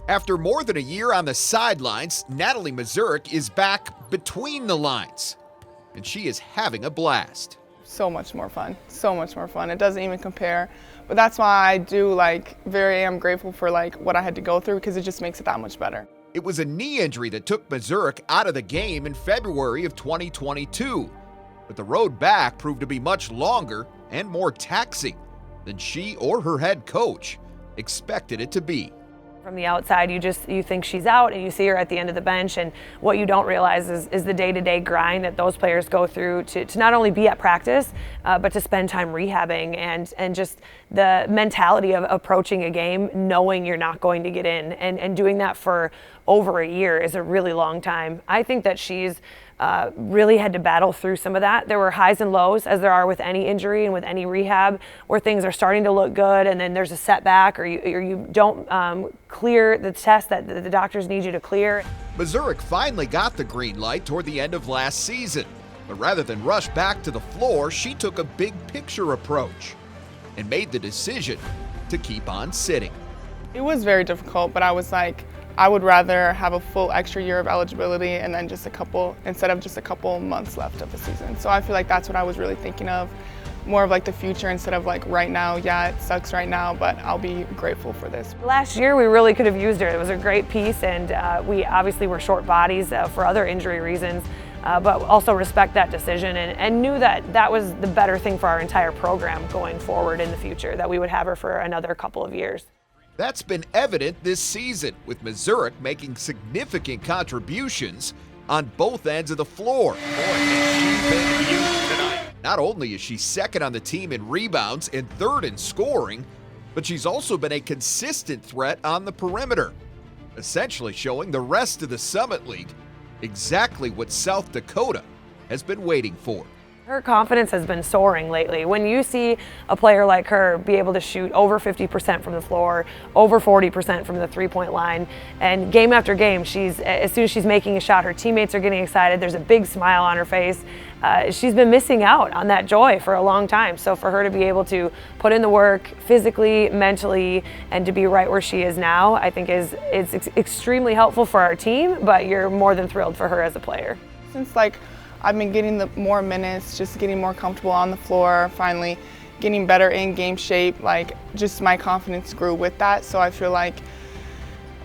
After more than a year on the sidelines, Natalie Mazurek is back between the lines, and she is having a blast. So much more fun, so much more fun. It doesn't even compare. But that's why I do am grateful for what I had to go through, because it just makes it that much better. It was a knee injury that took Mazurek out of the game in February of 2022. But the road back proved to be much longer and more taxing than she or her head coach expected it to be. From the outside, you think she's out and you see her at the end of the bench, and what you don't realize is the day-to-day grind that those players go through to not only be at practice, but to spend time rehabbing and just the mentality of approaching a game knowing you're not going to get in, and doing that for over a year is a really long time. I think that she's really had to battle through some of that. There were highs and lows, as there are with any injury and with any rehab, where things are starting to look good and then there's a setback, or you don't clear the test that the doctors need you to clear. Mazurek finally got the green light toward the end of last season, but rather than rush back to the floor, she took a big picture approach and made the decision to keep on sitting. It was very difficult, but I was like, I would rather have a full extra year of eligibility and then instead of just a couple months left of the season. So I feel like that's what I was really thinking of, more of the future instead of right now. Yeah, it sucks right now, but I'll be grateful for this. Last year we really could have used her. It was a great piece, and we obviously were short bodies for other injury reasons, but also respect that decision and knew that that was the better thing for our entire program going forward in the future, that we would have her for another couple of years. That's been evident this season, with Mazurek making significant contributions on both ends of the floor. Boy, has she been huge tonight. Not only is she second on the team in rebounds and third in scoring, but she's also been a consistent threat on the perimeter, essentially showing the rest of the Summit League exactly what South Dakota has been waiting for. Her confidence has been soaring lately. When you see a player like her be able to shoot over 50% from the floor, over 40% from the three-point line, and game after game, as soon as she's making a shot, her teammates are getting excited. There's a big smile on her face. She's been missing out on that joy for a long time. So for her to be able to put in the work physically, mentally, and to be right where she is now, I think is extremely helpful for our team, but you're more than thrilled for her as a player. Since I've been getting more minutes, just getting more comfortable on the floor, finally getting better in game shape, just my confidence grew with that. So I feel like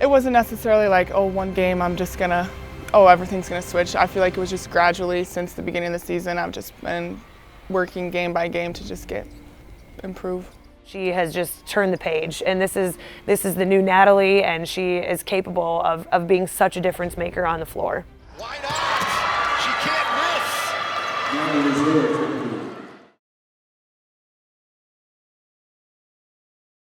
it wasn't necessarily one game everything's gonna switch. I feel like it was just gradually since the beginning of the season. I've just been working game by game to just improve. She has just turned the page, and this is the new Natalie, and she is capable of being such a difference maker on the floor. Why not? She can't miss.